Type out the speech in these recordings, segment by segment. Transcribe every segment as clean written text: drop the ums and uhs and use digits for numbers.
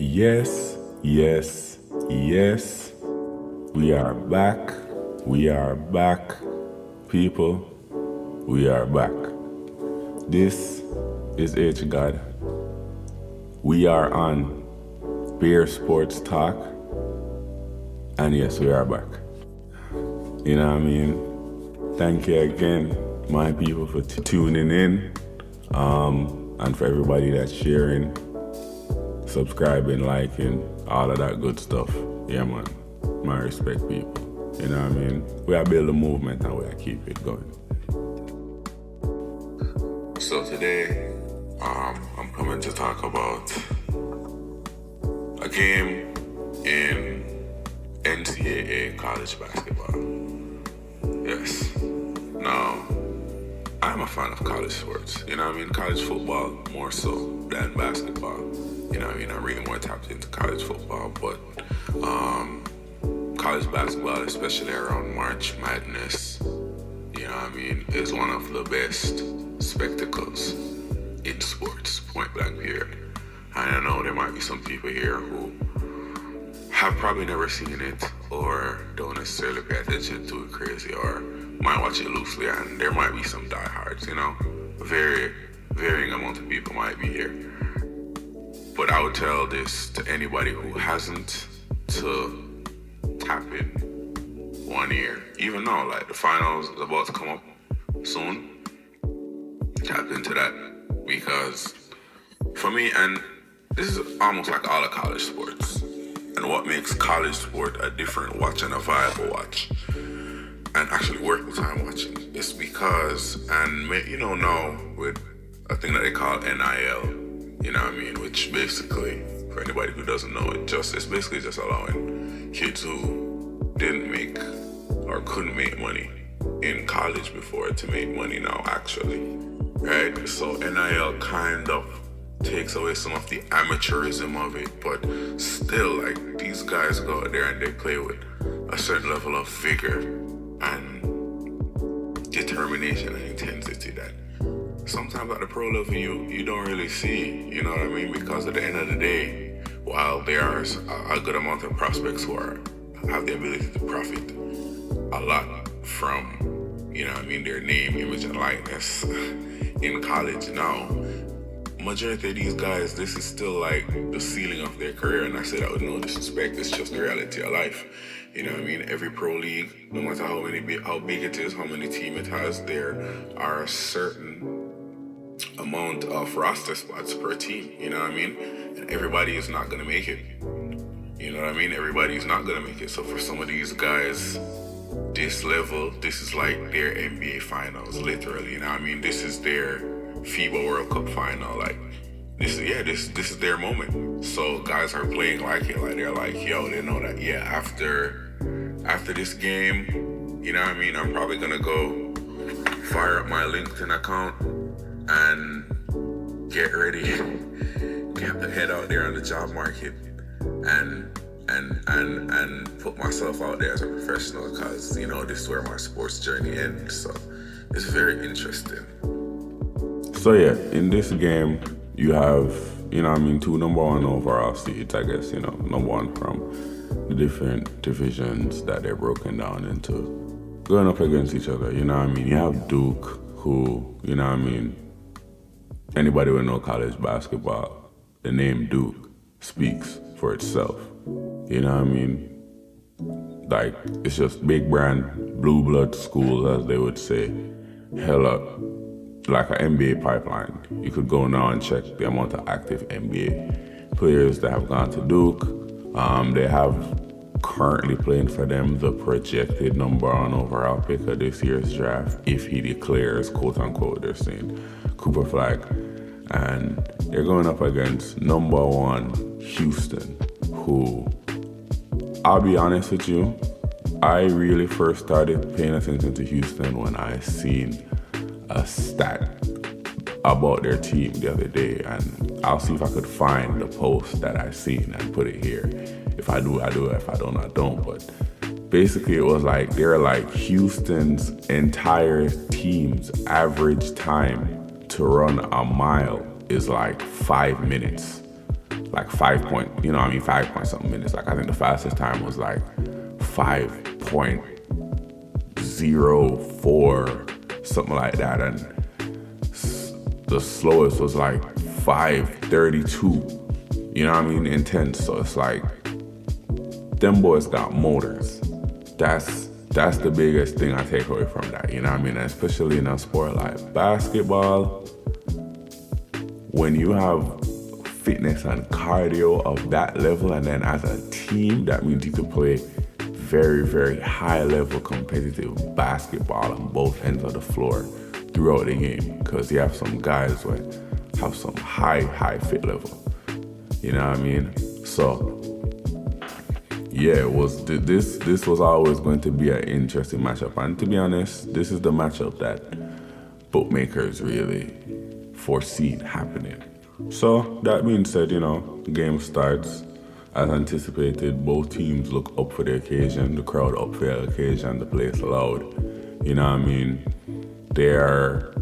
Yes, yes, yes. We are back. We are back. People, we are back. This is H God. We are on Beer Sports Talk. And yes, we are back. You know what I mean? Thank you again, my people, for tuning in. And for everybody that's sharing, subscribing, liking, all of that good stuff. Yeah, man. My respect, people. You know what I mean? We are build a movement and we are keep it going. So today, I'm coming to talk about a game in NCAA college basketball. Yes. Now, I'm a fan of college sports. You know what I mean? College football more so than basketball. You know what I mean? I'm really more tapped into college football, but college basketball, especially around March Madness, you know what I mean, is one of the best spectacles in sports, point blank period. And I know there might be some people here who have probably never seen it or don't necessarily pay attention to it crazy or might watch it loosely, and there might be some diehards, you know? Varying amount of people might be here. But I would tell this to anybody who hasn't to tap in 1 year. Even though like the finals is about to come up soon, tap into that, because for me, and this is almost like all of college sports, and what makes college sport a different watch and a viable watch and actually worth the time watching is because, and you know now with a thing that they call NIL, you know what I mean, which basically, for anybody who doesn't know it, it's basically just allowing kids who didn't make or couldn't make money in college before to make money now actually, right? So NIL kind of takes away some of the amateurism of it, but still, like, these guys go out there and they play with a certain level of vigor and determination and intensity that sometimes at the pro level you don't really see, you know what I mean? Because at the end of the day, while there are a good amount of prospects who have the ability to profit a lot from, you know what I mean, their name, image, and likeness in college now, majority of these guys, this is still like the ceiling of their career, and I say that with no disrespect. It's just the reality of life. You know what I mean? Every pro league, no matter how big it is, how many teams it has, there are a certain amount of roster spots per team. You know what I mean? And everybody is not gonna make it. You know what I mean? Everybody is not gonna make it. So for some of these guys, this level, this is like their NBA finals, literally. You know what I mean? This is their FIBA World Cup final, like this is their moment. So guys are playing like it, like they're like, yo, they know that after this game, you know what I mean, I'm probably gonna go fire up my LinkedIn account and get ready, head out there on the job market and put myself out there as a professional, because you know this is where my sports journey ends. So it's very interesting. So yeah, in this game, you have, you know what I mean, 2 number 1 overall seeds, I guess, you know, number 1 from the different divisions that they're broken down into, going up against each other, you know what I mean? You have Duke, who, you know what I mean, anybody who know college basketball, the name Duke speaks for itself, you know what I mean? Like, it's just big brand, blue blood school, as they would say, hella like an NBA pipeline. You could go now and check the amount of active NBA players that have gone to Duke. They have currently playing for them the projected number 1 overall pick of this year's draft, if he declares, quote unquote, they're saying, Cooper Flag. And they're going up against number 1 Houston, who, I'll be honest with you, I really first started paying attention to Houston when I seen a stat about their team the other day, and I'll see if I could find the post that I seen and put it here. If I do, I do. If I don't, I don't. But basically it was like they're like Houston's entire team's average time to run a mile is like 5 minutes. like 5 point, 5 point something minutes. Like I think the fastest time was like 5.04, something like that. And the slowest was like 5:32, intense. So it's like, them boys got motors. That's the biggest thing I take away from that, And especially in a sport like basketball, when you have fitness and cardio of that level, and then as a team, that means you can play very, very high level competitive basketball on both ends of the floor throughout the game, because you have some guys who have some high fit level. So yeah, this was always going to be an interesting matchup, and to be honest, this is the matchup that bookmakers really foreseen happening. So that being said, the game starts as anticipated. Both teams look up for the occasion, the crowd up for the occasion, the place loud. They're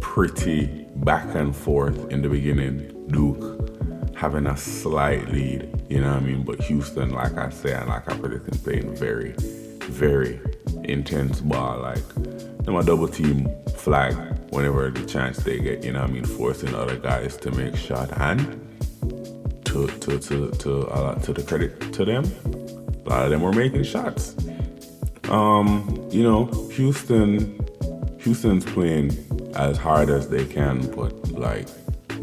pretty back and forth in the beginning. Duke having a slight lead, but Houston, like I say, and like I predicted, playing very, very intense ball. Like, them a double team flag whenever the chance they get, forcing other guys to make shot. And to the credit to them, a lot of them were making shots. Houston's playing as hard as they can, but like,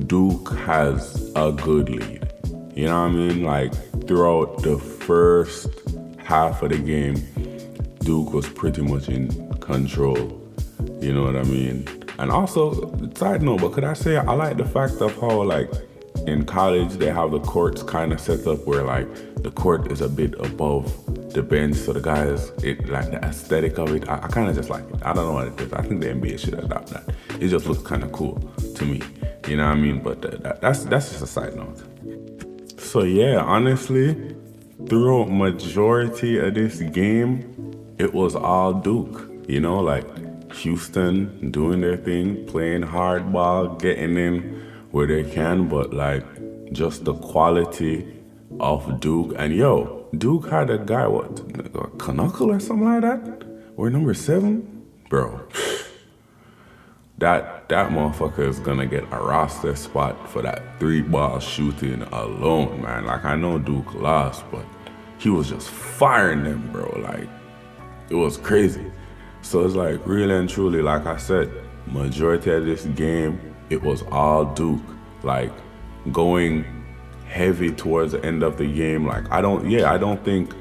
Duke has a good lead. Like, throughout the first half of the game, Duke was pretty much in control. You know what I mean? And also, side note, but could I say, I like the fact of how, like, in college, they have the courts kind of set up where, like, the court is a bit above the bench, so the guys, like, the aesthetic of it, I kind of just like it. I don't know what it is. I think the NBA should adopt that. It just looks kind of cool to me. But that's just a side note. So yeah, honestly, throughout majority of this game, it was all Duke. Like, Houston doing their thing, playing hardball, getting in where they can, but like, just the quality of Duke. And Duke had a guy, Knuckle or something like that? Or number 7? Bro. That motherfucker is gonna get a roster spot for that 3-ball shooting alone, man. Like, I know Duke lost, but he was just firing them, bro. Like, it was crazy. So it's like, really and truly, like I said, majority of this game, it was all Duke. Like, going heavy towards the end of the game. Like, I don't think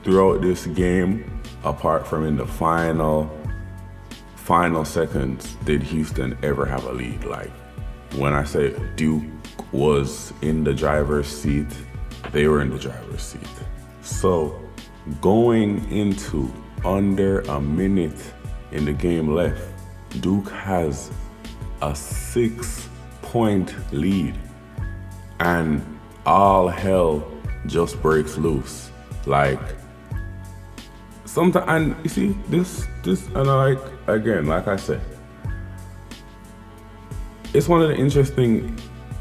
throughout this game, apart from in the final seconds, did Houston ever have a lead. Like, when I say Duke was in the driver's seat, they were in the driver's seat. So going into under a minute in the game left, Duke has a 6-point lead, and all hell just breaks loose. Like, sometimes, and you see, this, and like I said, it's one of the interesting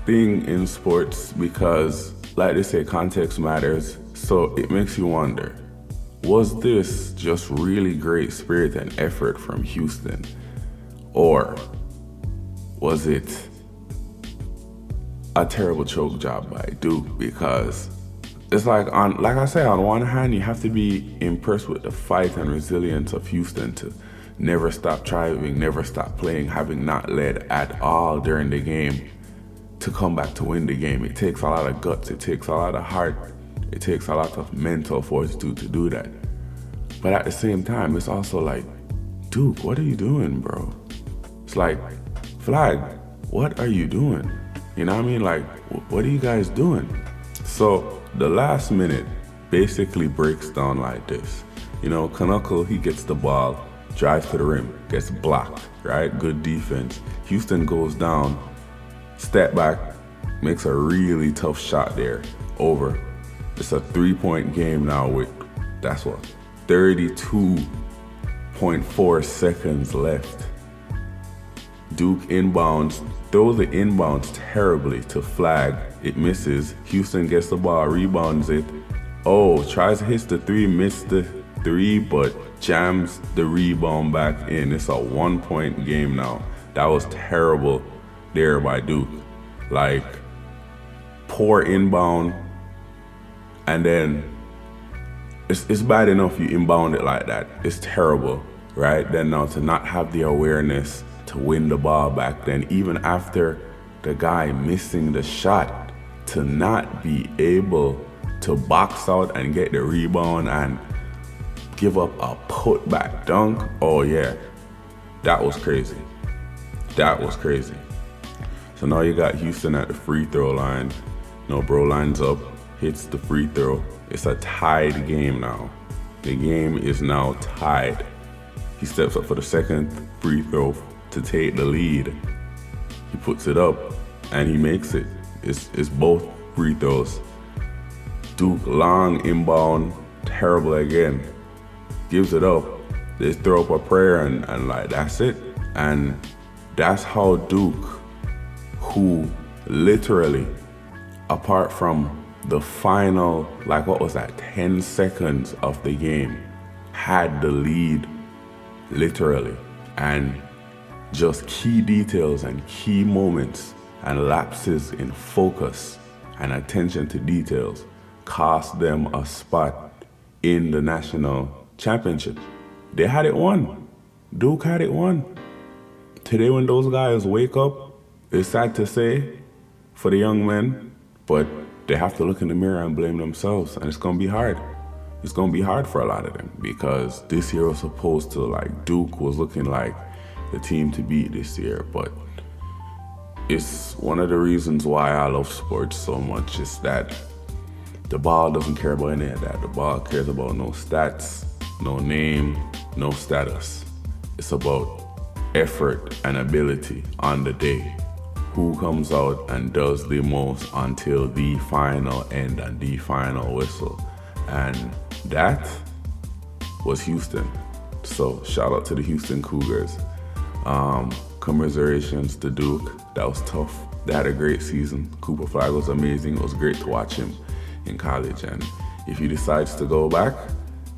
thing in sports, because, like they say, context matters. So it makes you wonder, was this just really great spirit and effort from Houston? Or was it a terrible choke job by Duke? Because it's like, I say, on one hand, you have to be impressed with the fight and resilience of Houston to never stop driving, never stop playing, having not led at all during the game, to come back to win the game. It takes a lot of guts, it takes a lot of heart, it takes a lot of mental fortitude to do that. But at the same time, it's also like, Duke, what are you doing, bro? It's like, Flag, what are you doing? You know what I mean? Like, what are you guys doing? So the last minute basically breaks down like this. Knuckle, he gets the ball, drives to the rim, gets blocked, right? Good defense. Houston goes down, step back, makes a really tough shot there, over. It's a 3-point game now with, 32.4 seconds left. Duke inbounds, throws the inbounds terribly to Flag. It misses. Houston gets the ball, rebounds it. Oh, tries to hit the three, missed the three, but jams the rebound back in. It's a 1-point game now. That was terrible there by Duke. Like, poor inbound, and then it's bad enough you inbound it like that. It's terrible, right? Then now to not have the awareness to win the ball back, then even after the guy missing the shot, to not be able to box out and get the rebound and give up a putback dunk. Oh yeah, that was crazy. That was crazy. So now you got Houston at the free throw line. Bro lines up, hits the free throw. It's a tied game now. The game is now tied. He steps up for the second free throw to take the lead. He puts it up and he makes it. It's both free throws. Duke long inbound, terrible again. Gives it up. They throw up a prayer and like that's it. And that's how Duke, who literally, apart from the final, 10 seconds of the game, had the lead literally. And just key details and key moments and lapses in focus and attention to details cost them a spot in the national championship. They had it won. Duke had it won. Today when those guys wake up, it's sad to say for the young men, but they have to look in the mirror and blame themselves, and it's gonna be hard. It's gonna be hard for a lot of them because this year was supposed to, Duke was looking like the team to beat this year, but it's one of the reasons why I love sports so much is that the ball doesn't care about any of that. The ball cares about no stats, no name, no status. It's about effort and ability on the day. Who comes out and does the most until the final end and the final whistle. And that was Houston. So shout out to the Houston Cougars. Commiserations to Duke. That was tough. They had a great season. Cooper Flag was amazing. It was great to watch him in college. And if he decides to go back,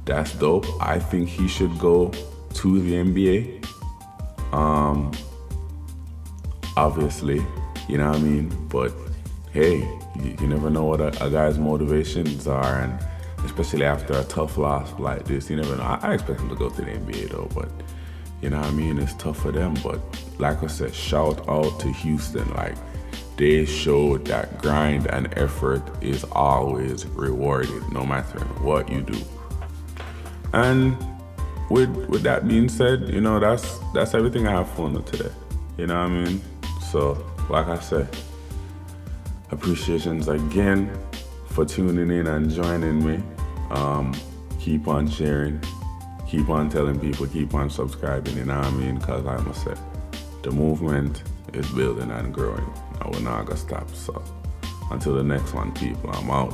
that's dope. I think he should go to the NBA. Obviously, you know what I mean? But hey, you never know what a guy's motivations are, and especially after a tough loss like this, you never know. I expect him to go to the NBA though, but you know what I mean? It's tough for them, but like I said, shout out to Houston. They showed that grind and effort is always rewarded, no matter what you do. And with that being said, that's everything I have for today. You know what I mean? So, like I said, appreciations again for tuning in and joining me. Keep on sharing, keep on telling people, keep on subscribing, you know what I mean? Because I must say, the movement is building and growing. I will not gonna stop. So, until the next one, people, I'm out.